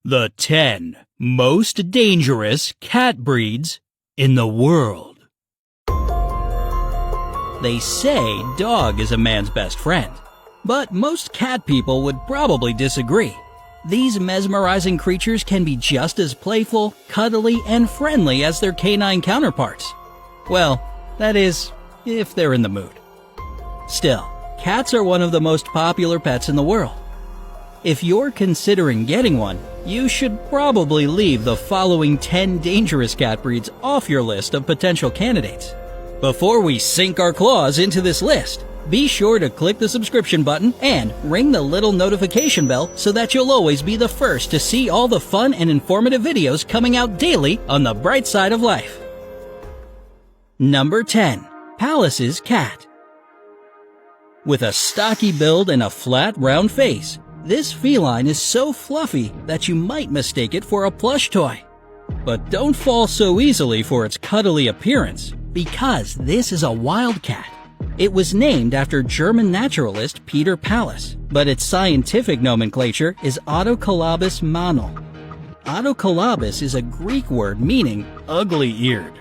The 10 most dangerous cat breeds in the world. They say dog is a man's best friend, but most cat people would probably disagree. These mesmerizing creatures can be just as playful, cuddly, and friendly as their canine counterparts. Well, that is, if they're in the mood. Still, cats are one of the most popular pets in the world. If you're considering getting one, you should probably leave the following 10 dangerous cat breeds off your list of potential candidates. Before we sink our claws into this list, be sure to click the subscription button and ring the little notification bell so that you'll always be the first to see all the fun and informative videos coming out daily on the bright side of life. Number 10. Pallas's cat. With a stocky build and a flat, round face, this feline is so fluffy that you might mistake it for a plush toy. But don't fall so easily for its cuddly appearance, because this is a wildcat. It was named after German naturalist Peter Pallas, but its scientific nomenclature is Autocolobus manel. Autocolobus is a Greek word meaning ugly-eared.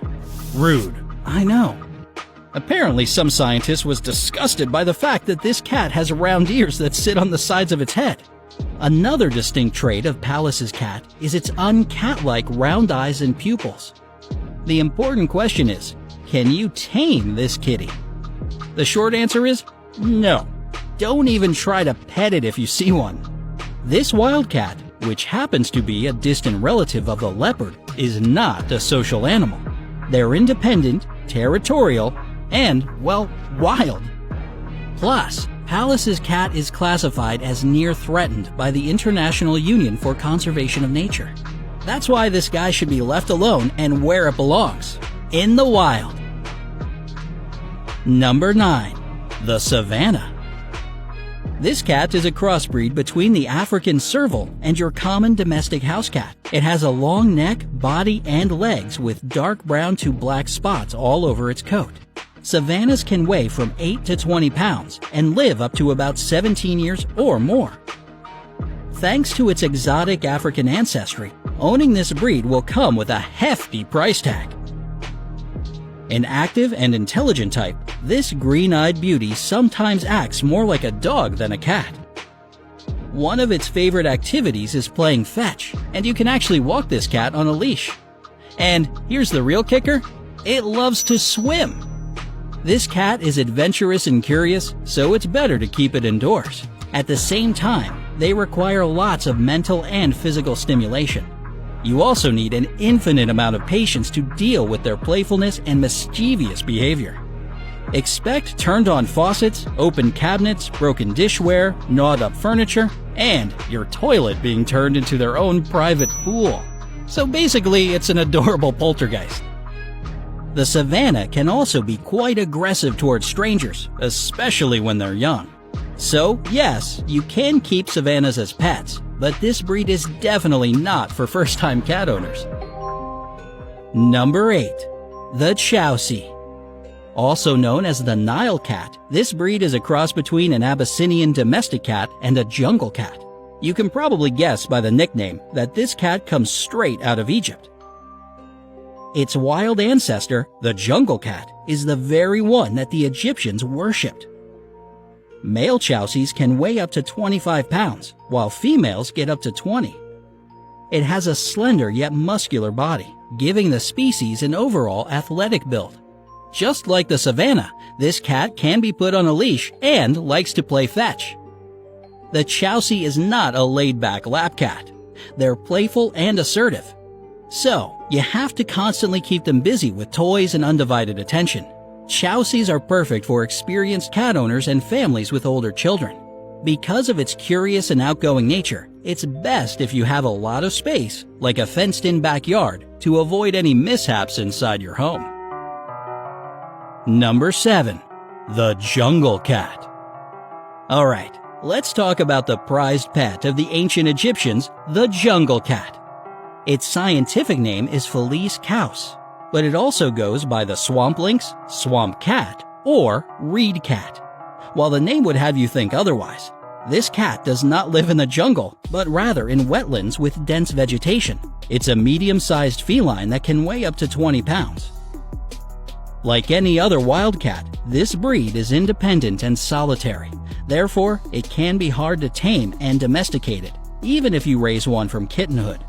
Rude, I know. Apparently, some scientist was disgusted by the fact that this cat has round ears that sit on the sides of its head. Another distinct trait of Pallas's cat is its uncat-like round eyes and pupils. The important question is, can you tame this kitty? The short answer is no. Don't even try to pet it if you see one. This wildcat, which happens to be a distant relative of the leopard, is not a social animal. They're independent, territorial, and, well, wild. Plus, Pallas's cat is classified as near threatened by the International Union for Conservation of Nature. That's why this guy should be left alone and where it belongs, in the wild. Number 9. The Savannah. This cat is a crossbreed between the African serval and your common domestic house cat. It has a long neck, body, and legs with dark brown to black spots all over its coat. Savannahs can weigh from 8 to 20 pounds and live up to about 17 years or more. Thanks to its exotic African ancestry, owning this breed will come with a hefty price tag. An active and intelligent type, this green-eyed beauty sometimes acts more like a dog than a cat. One of its favorite activities is playing fetch, and you can actually walk this cat on a leash. And here's the real kicker, it loves to swim. This cat is adventurous and curious, so it's better to keep it indoors. At the same time, they require lots of mental and physical stimulation. You also need an infinite amount of patience to deal with their playfulness and mischievous behavior. Expect turned-on faucets, open cabinets, broken dishware, gnawed-up furniture, and your toilet being turned into their own private pool. So basically, it's an adorable poltergeist. The Savannah can also be quite aggressive towards strangers, especially when they're young. So, yes, you can keep Savannahs as pets, but this breed is definitely not for first-time cat owners. Number 8. The Chausie. Also known as the Nile cat, this breed is a cross between an Abyssinian domestic cat and a jungle cat. You can probably guess by the nickname that this cat comes straight out of Egypt. Its wild ancestor, the jungle cat, is the very one that the Egyptians worshipped. Male Chausies can weigh up to 25 pounds, while females get up to 20. It has a slender yet muscular body, giving the species an overall athletic build. Just like the Savannah, this cat can be put on a leash and likes to play fetch. The Chausie is not a laid-back lap cat. They're playful and assertive. So, you have to constantly keep them busy with toys and undivided attention. Chausies are perfect for experienced cat owners and families with older children. Because of its curious and outgoing nature, it's best if you have a lot of space, like a fenced-in backyard, to avoid any mishaps inside your home. Number 7. The Jungle Cat. Alright, let's talk about the prized pet of the ancient Egyptians, the jungle cat. Its scientific name is Felis caus, but it also goes by the swamp lynx, swamp cat, or reed cat. While the name would have you think otherwise, This cat does not live in the jungle, but rather in wetlands with dense vegetation. It's a medium-sized feline that can weigh up to 20 pounds. Like any other wild cat, this breed is independent and solitary. Therefore, it can be hard to tame and domesticate it, even if you raise one from kittenhood.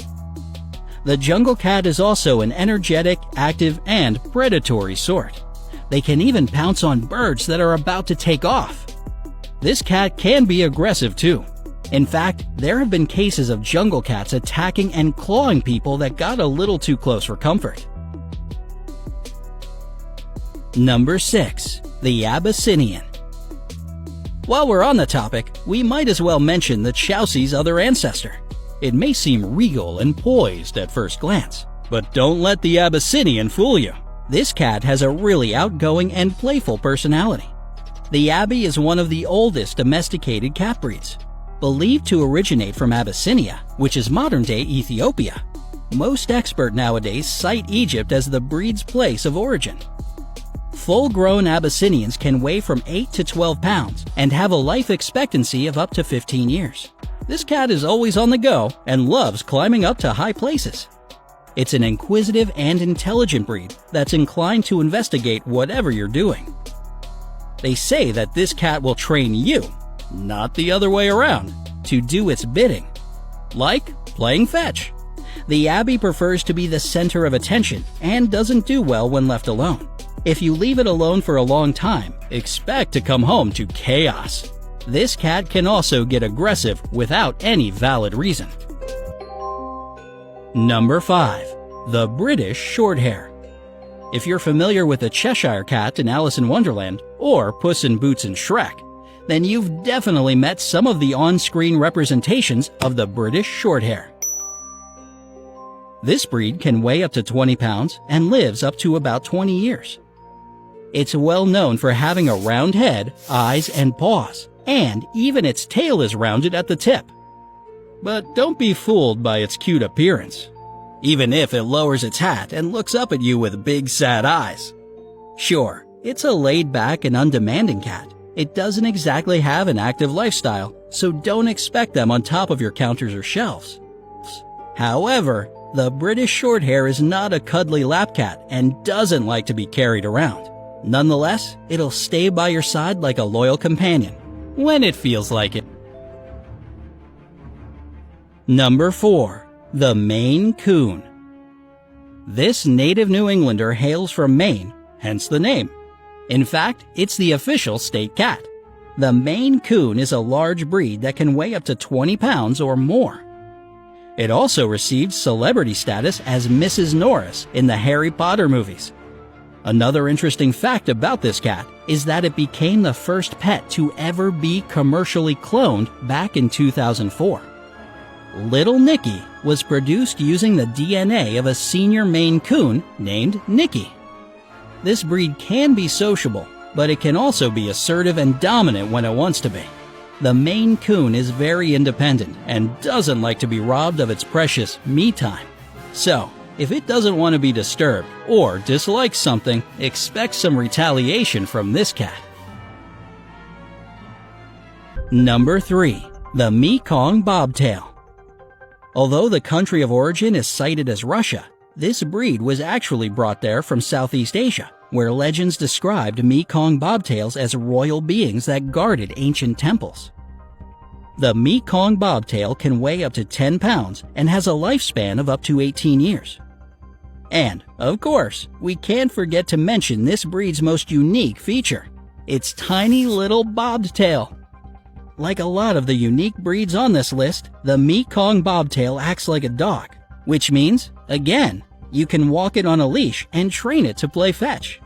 The jungle cat is also an energetic, active, and predatory sort. They can even pounce on birds that are about to take off. This cat can be aggressive too. In fact, there have been cases of jungle cats attacking and clawing people that got a little too close for comfort. Number 6. The Abyssinian. While we're on the topic, we might as well mention the Chausi's other ancestor. It may seem regal and poised at first glance, but don't let the Abyssinian fool you. This cat has a really outgoing and playful personality. The Abbey is one of the oldest domesticated cat breeds. Believed to originate from Abyssinia, which is modern-day Ethiopia. Most experts nowadays cite Egypt as the breed's place of origin. Full-grown Abyssinians can weigh from 8 to 12 pounds and have a life expectancy of up to 15 years. This cat is always on the go and loves climbing up to high places. It's an inquisitive and intelligent breed that's inclined to investigate whatever you're doing. They say that this cat will train you, not the other way around, to do its bidding. Like playing fetch. The Abbey prefers to be the center of attention and doesn't do well when left alone. If you leave it alone for a long time, expect to come home to chaos. This cat can also get aggressive without any valid reason. Number 5. The British Shorthair. If you're familiar with the Cheshire Cat in Alice in Wonderland or Puss in Boots in Shrek, then you've definitely met some of the on-screen representations of the British Shorthair. This breed can weigh up to 20 pounds and lives up to about 20 years. It's well known for having a round head, eyes, and paws, and even its tail is rounded at the tip. But don't be fooled by its cute appearance, even if it lowers its hat and looks up at you with big sad eyes. Sure, it's a laid-back and undemanding cat. It doesn't exactly have an active lifestyle, so don't expect them on top of your counters or shelves. However, the British Shorthair is not a cuddly lap cat and doesn't like to be carried around. Nonetheless, it'll stay by your side like a loyal companion, when it feels like it. Number 4. The Maine Coon. This native New Englander hails from Maine, hence the name. In fact, it's the official state cat. The Maine Coon is a large breed that can weigh up to 20 pounds or more. It also received celebrity status as Mrs. Norris in the Harry Potter movies. Another interesting fact about this cat is that it became the first pet to ever be commercially cloned back in 2004. Little Nicky was produced using the DNA of a senior Maine Coon named Nicky. This breed can be sociable, but it can also be assertive and dominant when it wants to be. The Maine Coon is very independent and doesn't like to be robbed of its precious me time. So, if it doesn't want to be disturbed or dislikes something, expect some retaliation from this cat. Number 3. The Mekong Bobtail. Although the country of origin is cited as Russia, this breed was actually brought there from Southeast Asia, where legends described Mekong Bobtails as royal beings that guarded ancient temples. The Mekong Bobtail can weigh up to 10 pounds and has a lifespan of up to 18 years. And, of course, we can't forget to mention this breed's most unique feature, its tiny little bobbed tail. Like a lot of the unique breeds on this list, the Mekong Bobtail acts like a dog, which means, again, you can walk it on a leash and train it to play fetch.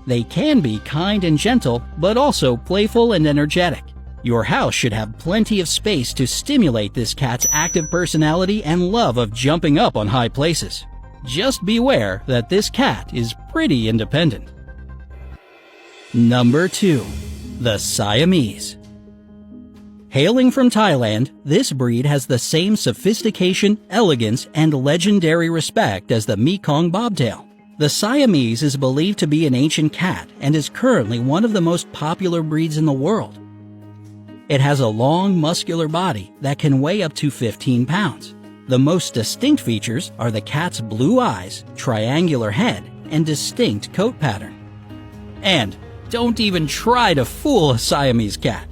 They can be kind and gentle, but also playful and energetic. Your house should have plenty of space to stimulate this cat's active personality and love of jumping up on high places. Just beware that this cat is pretty independent. Number 2. The Siamese. Hailing from Thailand, this breed has the same sophistication, elegance, and legendary respect as the Mekong Bobtail. The Siamese is believed to be an ancient cat and is currently one of the most popular breeds in the world. It has a long, muscular body that can weigh up to 15 pounds. The most distinct features are the cat's blue eyes, triangular head, and distinct coat pattern. And don't even try to fool a Siamese cat.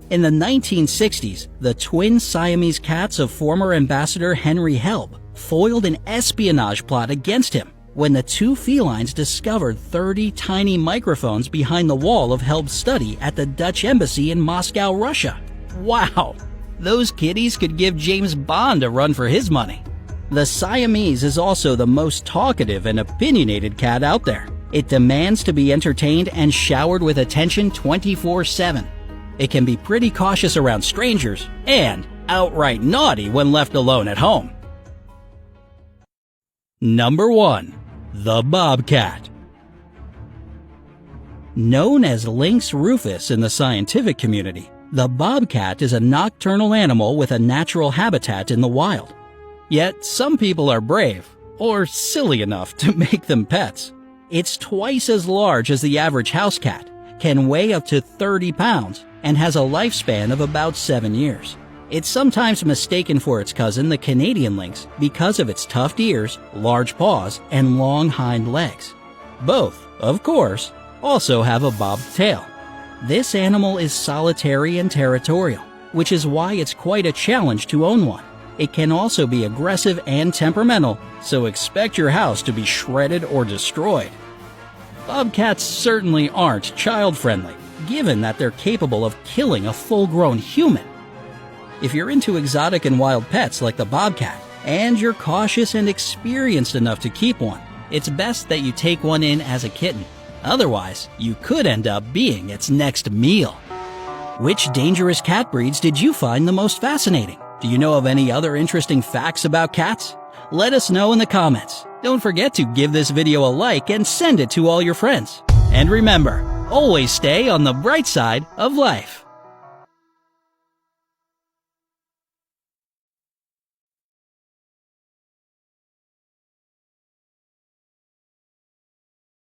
In the 1960s, the twin Siamese cats of former Ambassador Henry Helb foiled an espionage plot against him when the two felines discovered 30 tiny microphones behind the wall of Helb's study at the Dutch embassy in Moscow, Russia. Wow! Those kitties could give James Bond a run for his money. The Siamese is also the most talkative and opinionated cat out there. It demands to be entertained and showered with attention 24/7. It can be pretty cautious around strangers and outright naughty when left alone at home. Number 1. The Bobcat. Known as Lynx rufus in the scientific community, the bobcat is a nocturnal animal with a natural habitat in the wild. Yet some people are brave, or silly enough to make them pets. It's twice as large as the average house cat, can weigh up to 30 pounds, and has a lifespan of about 7 years. It's sometimes mistaken for its cousin, the Canadian lynx, because of its tufted ears, large paws, and long hind legs. Both, of course, also have a bobbed tail. This animal is solitary and territorial, which is why it's quite a challenge to own one. It can also be aggressive and temperamental, so expect your house to be shredded or destroyed. Bobcats certainly aren't child-friendly, given that they're capable of killing a full-grown human. If you're into exotic and wild pets like the bobcat, and you're cautious and experienced enough to keep one, it's best that you take one in as a kitten. Otherwise, you could end up being its next meal. Which dangerous cat breeds did you find the most fascinating? Do you know of any other interesting facts about cats? Let us know in the comments. Don't forget to give this video a like and send it to all your friends. And remember, always stay on the bright side of life.